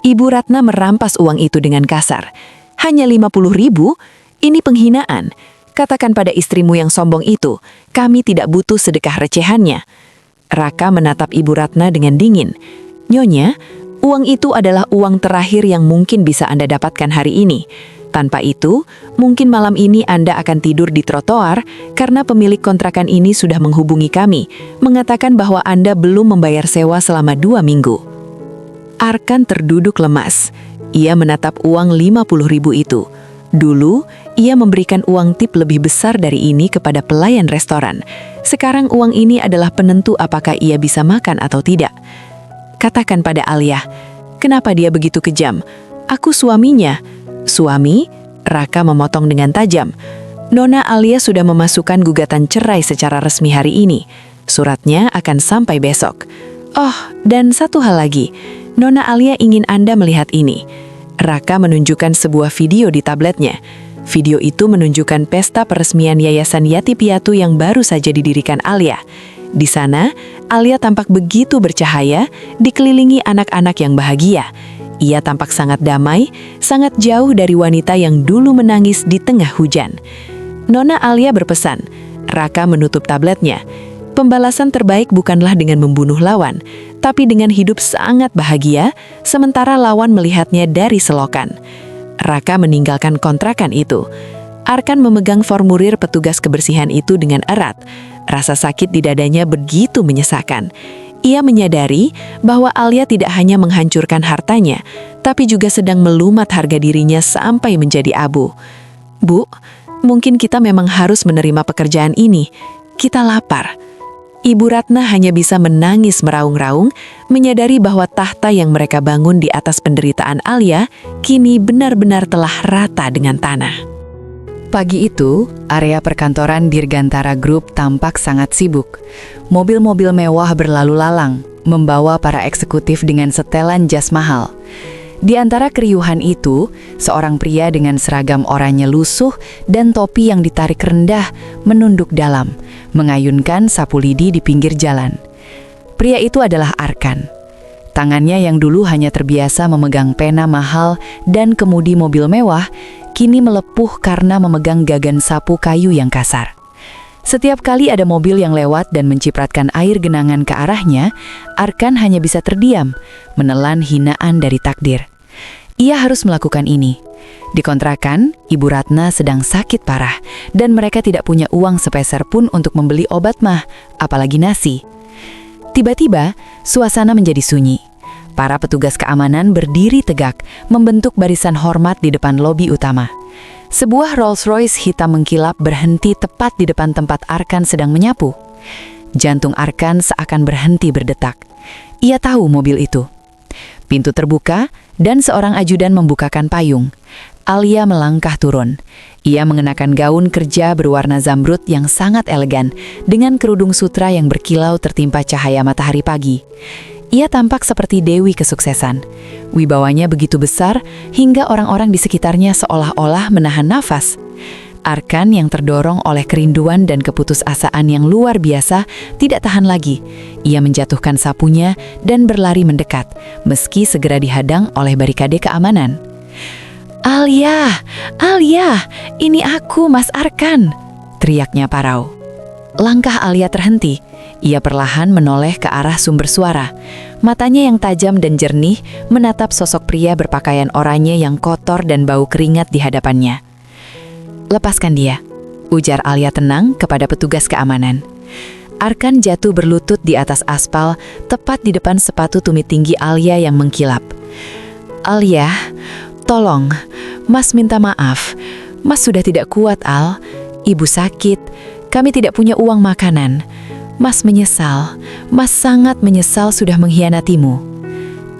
Ibu Ratna merampas uang itu dengan kasar. "Hanya Rp50.000? Ini penghinaan. Katakan pada istrimu yang sombong itu, kami tidak butuh sedekah recehannya." Raka menatap Ibu Ratna dengan dingin. "Nyonya, uang itu adalah uang terakhir yang mungkin bisa Anda dapatkan hari ini. Tanpa itu, mungkin malam ini Anda akan tidur di trotoar karena pemilik kontrakan ini sudah menghubungi kami, mengatakan bahwa Anda belum membayar sewa selama 2 minggu. Arkan terduduk lemas. Ia menatap uang Rp50.000 itu. Dulu, ia memberikan uang tip lebih besar dari ini kepada pelayan restoran. Sekarang uang ini adalah penentu apakah ia bisa makan atau tidak. Katakan pada Alia, kenapa dia begitu kejam? Aku suaminya." "Suami?" Raka memotong dengan tajam. "Nona Alia sudah memasukkan gugatan cerai secara resmi hari ini. Suratnya akan sampai besok. Oh, dan satu hal lagi. Nona Alia ingin Anda melihat ini." Raka menunjukkan sebuah video di tabletnya. Video itu menunjukkan pesta peresmian Yayasan Yati Piatu yang baru saja didirikan Alia. Di sana, Alia tampak begitu bercahaya, dikelilingi anak-anak yang bahagia. Ia tampak sangat damai, sangat jauh dari wanita yang dulu menangis di tengah hujan. Nona Alia berpesan, Raka menutup tabletnya. Pembalasan terbaik bukanlah dengan membunuh lawan, tapi dengan hidup sangat bahagia, sementara lawan melihatnya dari selokan. Raka meninggalkan kontrakan itu. Arkan memegang formulir petugas kebersihan itu dengan erat. Rasa sakit di dadanya begitu menyesakan. Ia menyadari bahwa Alia tidak hanya menghancurkan hartanya, tapi juga sedang melumat harga dirinya sampai menjadi abu. Bu, mungkin kita memang harus menerima pekerjaan ini. Kita lapar. Ibu Ratna hanya bisa menangis meraung-raung, menyadari bahwa tahta yang mereka bangun di atas penderitaan Alia kini benar-benar telah rata dengan tanah. Pagi itu, area perkantoran Dirgantara Group tampak sangat sibuk. Mobil-mobil mewah berlalu lalang, membawa para eksekutif dengan setelan jas mahal. Di antara keriuhan itu, seorang pria dengan seragam oranye lusuh dan topi yang ditarik rendah menunduk dalam, mengayunkan sapu lidi di pinggir jalan. Pria itu adalah Arkan. Tangannya yang dulu hanya terbiasa memegang pena mahal dan kemudi mobil mewah, kini melepuh karena memegang gagan sapu kayu yang kasar. Setiap kali ada mobil yang lewat dan mencipratkan air genangan ke arahnya, Arkan hanya bisa terdiam, menelan hinaan dari takdir. Ia harus melakukan ini. Di kontrakan, Ibu Ratna sedang sakit parah, dan mereka tidak punya uang sepeser pun untuk membeli obat mah, apalagi nasi. Tiba-tiba, suasana menjadi sunyi. Para petugas keamanan berdiri tegak, membentuk barisan hormat di depan lobi utama. Sebuah Rolls-Royce hitam mengkilap berhenti tepat di depan tempat Arkan sedang menyapu. Jantung Arkan seakan berhenti berdetak. Ia tahu mobil itu. Pintu terbuka dan seorang ajudan membukakan payung. Alia melangkah turun. Ia mengenakan gaun kerja berwarna zamrud yang sangat elegan dengan kerudung sutra yang berkilau tertimpa cahaya matahari pagi. Ia tampak seperti dewi kesuksesan. Wibawanya begitu besar hingga orang-orang di sekitarnya seolah-olah menahan nafas. Arkan yang terdorong oleh kerinduan dan keputusasaan yang luar biasa tidak tahan lagi. Ia menjatuhkan sapunya dan berlari mendekat, meski segera dihadang oleh barikade keamanan. "Alia, Alia, ini aku, Mas Arkan!" teriaknya parau. Langkah Alia terhenti. Ia perlahan menoleh ke arah sumber suara. Matanya yang tajam dan jernih menatap sosok pria berpakaian oranye yang kotor dan bau keringat di hadapannya. "Lepaskan dia," ujar Alia tenang kepada petugas keamanan. Arkan jatuh berlutut di atas aspal, tepat di depan sepatu tumit tinggi Alia yang mengkilap. "Alia, tolong, Mas minta maaf. Mas sudah tidak kuat, Al. Ibu sakit, kami tidak punya uang makanan. Mas menyesal, Mas sangat menyesal sudah mengkhianatimu."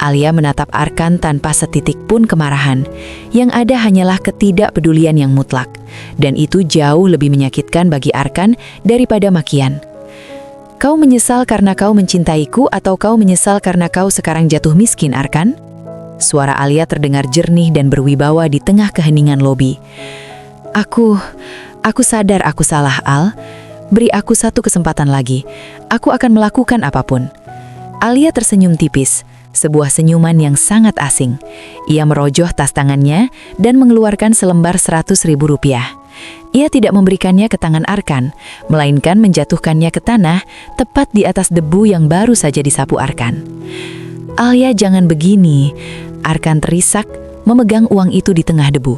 Alia menatap Arkan tanpa setitik pun kemarahan. Yang ada hanyalah ketidakpedulian yang mutlak. Dan itu jauh lebih menyakitkan bagi Arkan daripada makian. "Kau menyesal karena kau mencintaiku atau kau menyesal karena kau sekarang jatuh miskin, Arkan?" Suara Alia terdengar jernih dan berwibawa di tengah keheningan lobi. Aku sadar aku salah, Al. Beri aku satu kesempatan lagi. Aku akan melakukan apapun." Alia tersenyum tipis, sebuah senyuman yang sangat asing. Ia merojoh tas tangannya dan mengeluarkan selembar 100.000 rupiah. Ia tidak memberikannya ke tangan Arkan, melainkan menjatuhkannya ke tanah tepat di atas debu yang baru saja disapu Arkan. "Alia, jangan begini." Arkan terisak, memegang uang itu di tengah debu.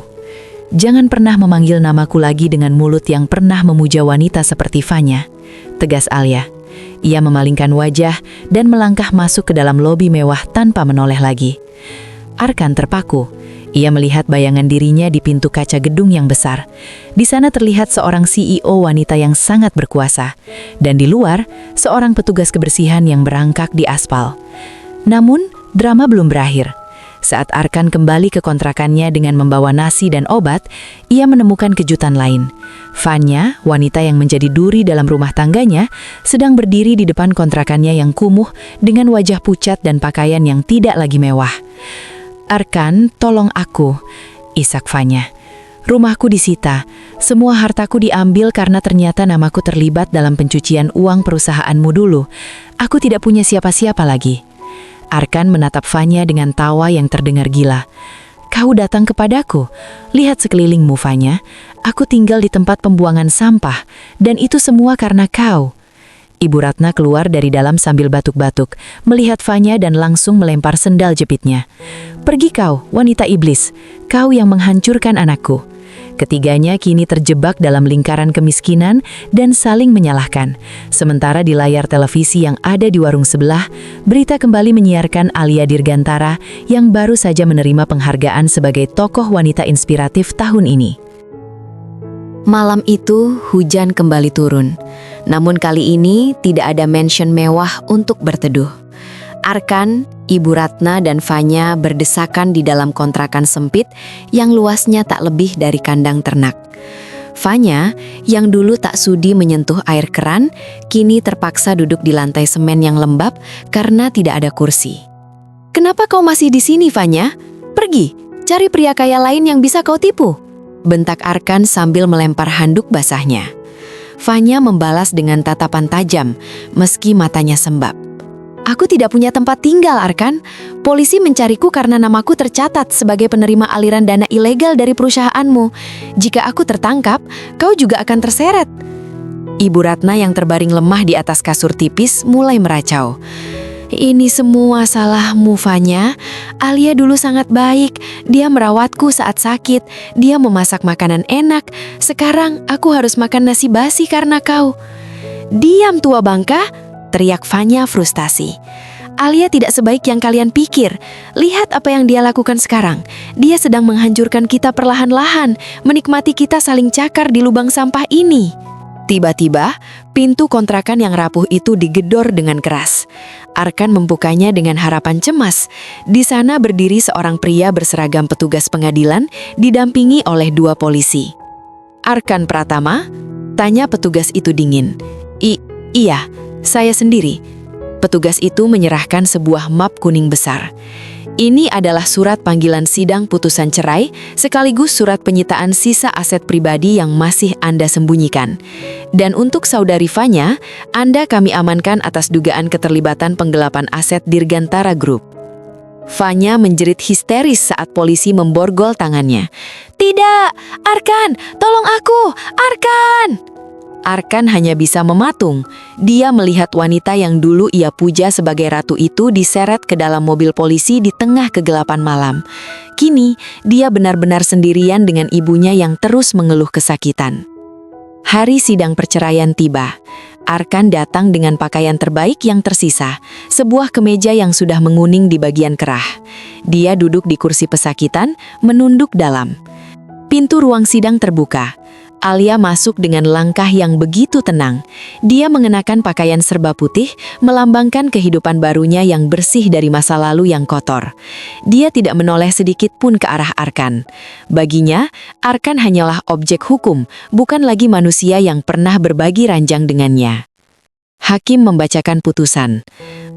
"Jangan pernah memanggil namaku lagi dengan mulut yang pernah memuja wanita seperti Fanya," tegas Alia. Ia memalingkan wajah dan melangkah masuk ke dalam lobi mewah tanpa menoleh lagi. Arkan terpaku. Ia melihat bayangan dirinya di pintu kaca gedung yang besar. Di sana terlihat seorang CEO wanita yang sangat berkuasa. Dan di luar, seorang petugas kebersihan yang berangkak di aspal. Namun, drama belum berakhir. Saat Arkan kembali ke kontrakannya dengan membawa nasi dan obat, ia menemukan kejutan lain. Fanya, wanita yang menjadi duri dalam rumah tangganya, sedang berdiri di depan kontrakannya yang kumuh dengan wajah pucat dan pakaian yang tidak lagi mewah. "Arkan, tolong aku," isak Fanya. Rumahku disita, semua hartaku diambil karena ternyata namaku terlibat dalam pencucian uang perusahaanmu dulu. Aku tidak punya siapa-siapa lagi. Arkan menatap Fanya dengan tawa yang terdengar gila. Kau datang kepadaku. Lihat sekelilingmu, Fanya. Aku tinggal di tempat pembuangan sampah, dan itu semua karena kau. Ibu Ratna keluar dari dalam sambil batuk-batuk, melihat Fanya dan langsung melempar sendal jepitnya. Pergi kau, wanita iblis. Kau yang menghancurkan anakku. Ketiganya kini terjebak dalam lingkaran kemiskinan dan saling menyalahkan. Sementara di layar televisi yang ada di warung sebelah, berita kembali menyiarkan Alia Dirgantara yang baru saja menerima penghargaan sebagai tokoh wanita inspiratif tahun ini. Malam itu, hujan kembali turun. Namun kali ini tidak ada mansion mewah untuk berteduh. Arkan, Ibu Ratna, dan Fanya berdesakan di dalam kontrakan sempit yang luasnya tak lebih dari kandang ternak. Fanya, yang dulu tak sudi menyentuh air keran, kini terpaksa duduk di lantai semen yang lembab karena tidak ada kursi. "Kenapa kau masih di sini, Fanya? Pergi, cari pria kaya lain yang bisa kau tipu," bentak Arkan sambil melempar handuk basahnya. Fanya membalas dengan tatapan tajam, meski matanya sembab. "Aku tidak punya tempat tinggal, Arkan. Polisi mencariku karena namaku tercatat sebagai penerima aliran dana ilegal dari perusahaanmu. Jika aku tertangkap, kau juga akan terseret." Ibu Ratna yang terbaring lemah di atas kasur tipis mulai meracau. "Ini semua salahmu, Fanya. Alia dulu sangat baik. Dia merawatku saat sakit. Dia memasak makanan enak. Sekarang aku harus makan nasi basi karena kau." "Diam, tua bangka!" teriak Fanya frustasi. "Alia tidak sebaik yang kalian pikir. Lihat apa yang dia lakukan sekarang. Dia sedang menghancurkan kita perlahan-lahan, menikmati kita saling cakar di lubang sampah ini." Tiba-tiba, pintu kontrakan yang rapuh itu digedor dengan keras. Arkan membukanya dengan harapan cemas. Di sana berdiri seorang pria berseragam petugas pengadilan, didampingi oleh 2 polisi. "Arkan Pratama?" tanya petugas itu dingin. Iya, saya sendiri." Petugas itu menyerahkan sebuah map kuning besar. "Ini adalah surat panggilan sidang putusan cerai, sekaligus surat penyitaan sisa aset pribadi yang masih Anda sembunyikan. Dan untuk saudari Fanya, Anda kami amankan atas dugaan keterlibatan penggelapan aset Dirgantara Group." Fanya menjerit histeris saat polisi memborgol tangannya. "Tidak! Arkan! Tolong aku! Arkan!" Arkan hanya bisa mematung. Dia melihat wanita yang dulu ia puja sebagai ratu itu diseret ke dalam mobil polisi di tengah kegelapan malam. Kini, dia benar-benar sendirian dengan ibunya yang terus mengeluh kesakitan. Hari sidang perceraian tiba. Arkan datang dengan pakaian terbaik yang tersisa, sebuah kemeja yang sudah menguning di bagian kerah. Dia duduk di kursi pesakitan, menunduk dalam. Pintu ruang sidang terbuka. Alia masuk dengan langkah yang begitu tenang. Dia mengenakan pakaian serba putih, melambangkan kehidupan barunya yang bersih dari masa lalu yang kotor. Dia tidak menoleh sedikit pun ke arah Arkan. Baginya, Arkan hanyalah objek hukum, bukan lagi manusia yang pernah berbagi ranjang dengannya. Hakim membacakan putusan.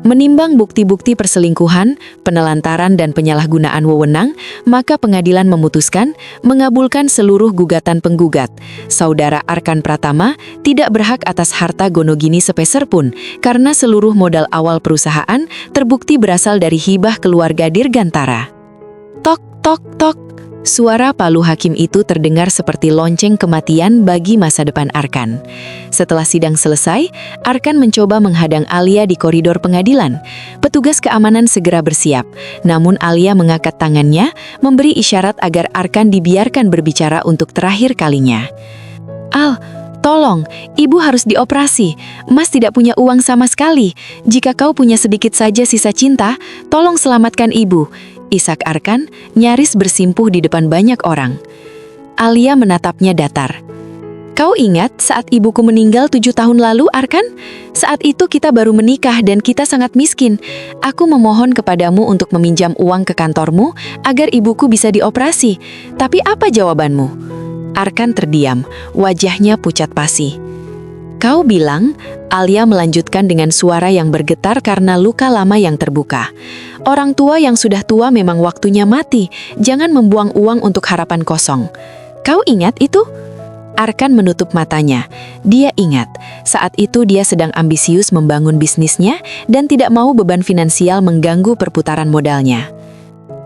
Menimbang bukti-bukti perselingkuhan, penelantaran dan penyalahgunaan wewenang, maka pengadilan memutuskan mengabulkan seluruh gugatan penggugat. Saudara Arkan Pratama tidak berhak atas harta Gonogini sepeser pun karena seluruh modal awal perusahaan terbukti berasal dari hibah keluarga Dirgantara. Tok, tok, tok. Suara palu hakim itu terdengar seperti lonceng kematian bagi masa depan Arkan. Setelah sidang selesai, Arkan mencoba menghadang Alia di koridor pengadilan. Petugas keamanan segera bersiap, namun Alia mengangkat tangannya, memberi isyarat agar Arkan dibiarkan berbicara untuk terakhir kalinya. "Al, tolong, ibu harus dioperasi. Mas tidak punya uang sama sekali. Jika kau punya sedikit saja sisa cinta, tolong selamatkan ibu," isak Arkan, nyaris bersimpuh di depan banyak orang. Alia menatapnya datar. "Kau ingat saat ibuku meninggal 7 tahun lalu, Arkan? Saat itu kita baru menikah dan kita sangat miskin. Aku memohon kepadamu untuk meminjam uang ke kantormu agar ibuku bisa dioperasi. Tapi apa jawabanmu?" Arkan terdiam, wajahnya pucat pasi. "Kau bilang," Alia melanjutkan dengan suara yang bergetar karena luka lama yang terbuka. "Orang tua yang sudah tua memang waktunya mati, jangan membuang uang untuk harapan kosong." Kau ingat itu? Arkan menutup matanya. Dia ingat, saat itu dia sedang ambisius membangun bisnisnya dan tidak mau beban finansial mengganggu perputaran modalnya.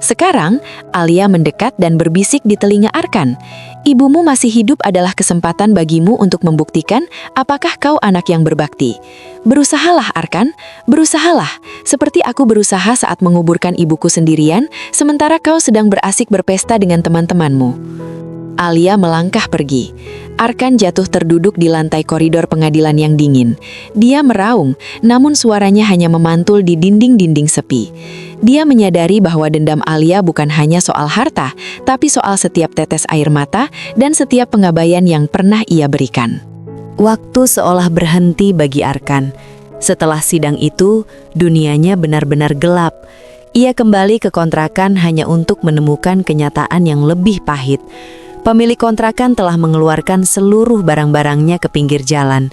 Sekarang, Alia mendekat dan berbisik di telinga Arkan. Ibumu masih hidup adalah kesempatan bagimu untuk membuktikan apakah kau anak yang berbakti. Berusahalah, Arkan, berusahalah. Seperti aku berusaha saat menguburkan ibuku sendirian, sementara kau sedang berasik berpesta dengan teman-temanmu. Alia melangkah pergi. Arkan jatuh terduduk di lantai koridor pengadilan yang dingin. Dia meraung, namun suaranya hanya memantul di dinding-dinding sepi. Dia menyadari bahwa dendam Alia bukan hanya soal harta, tapi soal setiap tetes air mata dan setiap pengabaian yang pernah ia berikan. Waktu seolah berhenti bagi Arkan. Setelah sidang itu, dunianya benar-benar gelap. Ia kembali ke kontrakan hanya untuk menemukan kenyataan yang lebih pahit. Pemilik kontrakan telah mengeluarkan seluruh barang-barangnya ke pinggir jalan.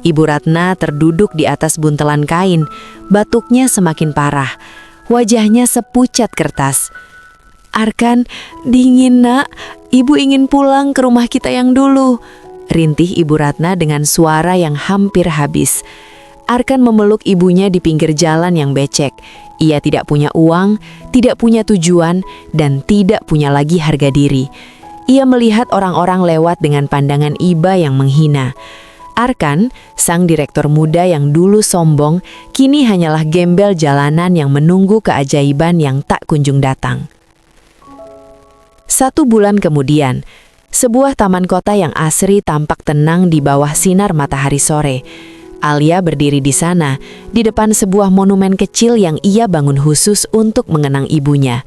Ibu Ratna terduduk di atas buntelan kain, batuknya semakin parah. Wajahnya sepucat kertas. "Arkan, dingin nak, ibu ingin pulang ke rumah kita yang dulu," rintih Ibu Ratna dengan suara yang hampir habis. Arkan memeluk ibunya di pinggir jalan yang becek. Ia tidak punya uang, tidak punya tujuan, dan tidak punya lagi harga diri. Ia melihat orang-orang lewat dengan pandangan iba yang menghina. Arkan, sang direktur muda yang dulu sombong, kini hanyalah gembel jalanan yang menunggu keajaiban yang tak kunjung datang. 1 bulan kemudian, sebuah taman kota yang asri tampak tenang di bawah sinar matahari sore. Alia berdiri di sana, di depan sebuah monumen kecil yang ia bangun khusus untuk mengenang ibunya.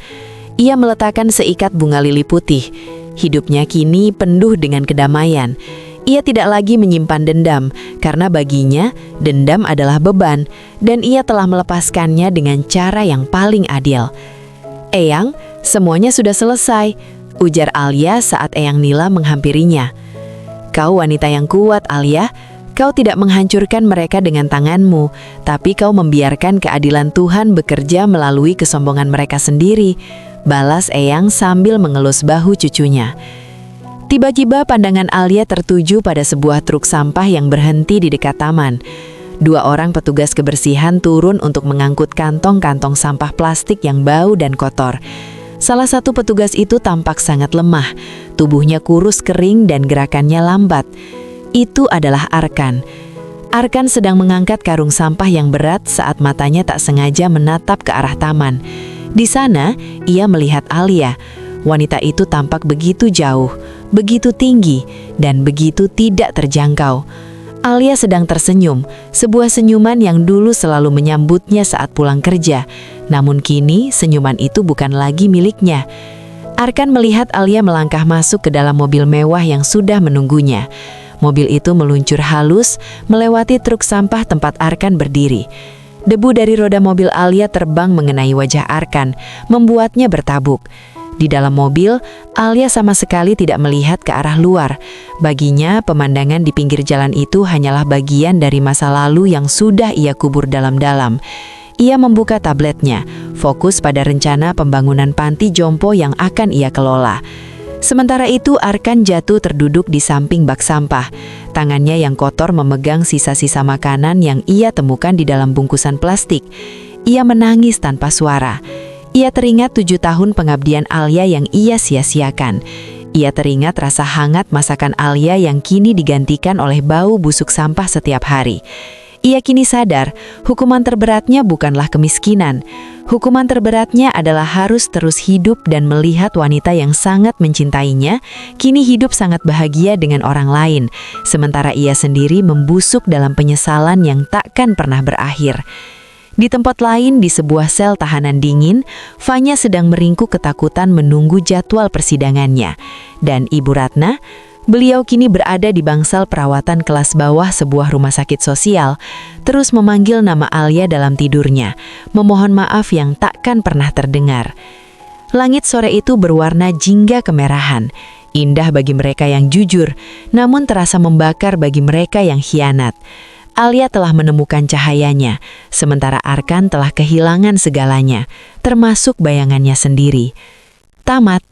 Ia meletakkan seikat bunga lili putih. Hidupnya kini penuh dengan kedamaian. Ia tidak lagi menyimpan dendam, karena baginya dendam adalah beban, dan ia telah melepaskannya dengan cara yang paling adil. "Eyang, semuanya sudah selesai," ujar Alia saat Eyang Nila menghampirinya. "Kau wanita yang kuat, Alia. Kau tidak menghancurkan mereka dengan tanganmu, tapi kau membiarkan keadilan Tuhan bekerja melalui kesombongan mereka sendiri," balas Eyang sambil mengelus bahu cucunya. Tiba-tiba pandangan Alia tertuju pada sebuah truk sampah yang berhenti di dekat taman. 2 orang petugas kebersihan turun untuk mengangkut kantong-kantong sampah plastik yang bau dan kotor. Salah satu petugas itu tampak sangat lemah, tubuhnya kurus kering dan gerakannya lambat. Itu adalah Arkan. Arkan sedang mengangkat karung sampah yang berat saat matanya tak sengaja menatap ke arah taman. Di sana, ia melihat Alia. Wanita itu tampak begitu jauh, begitu tinggi, dan begitu tidak terjangkau. Alia sedang tersenyum, sebuah senyuman yang dulu selalu menyambutnya saat pulang kerja. Namun kini, senyuman itu bukan lagi miliknya. Arkan melihat Alia melangkah masuk ke dalam mobil mewah yang sudah menunggunya. Mobil itu meluncur halus, melewati truk sampah tempat Arkan berdiri. Debu dari roda mobil Alia terbang mengenai wajah Arkan, membuatnya bertabuk. Di dalam mobil, Alia sama sekali tidak melihat ke arah luar. Baginya, pemandangan di pinggir jalan itu hanyalah bagian dari masa lalu yang sudah ia kubur dalam-dalam. Ia membuka tabletnya, fokus pada rencana pembangunan panti jompo yang akan ia kelola. Sementara itu, Arkan jatuh terduduk di samping bak sampah. Tangannya yang kotor memegang sisa-sisa makanan yang ia temukan di dalam bungkusan plastik. Ia menangis tanpa suara. Ia teringat 7 tahun pengabdian Alia yang ia sia-siakan. Ia teringat rasa hangat masakan Alia yang kini digantikan oleh bau busuk sampah setiap hari. Ia kini sadar, hukuman terberatnya bukanlah kemiskinan. Hukuman terberatnya adalah harus terus hidup dan melihat wanita yang sangat mencintainya, kini hidup sangat bahagia dengan orang lain, sementara ia sendiri membusuk dalam penyesalan yang takkan pernah berakhir. Di tempat lain, di sebuah sel tahanan dingin, Fanya sedang meringkuk ketakutan menunggu jadwal persidangannya. Dan Ibu Ratna, beliau kini berada di bangsal perawatan kelas bawah sebuah rumah sakit sosial, terus memanggil nama Alia dalam tidurnya, memohon maaf yang takkan pernah terdengar. Langit sore itu berwarna jingga kemerahan, indah bagi mereka yang jujur, namun terasa membakar bagi mereka yang khianat. Alia telah menemukan cahayanya, sementara Arkan telah kehilangan segalanya, termasuk bayangannya sendiri. Tamat.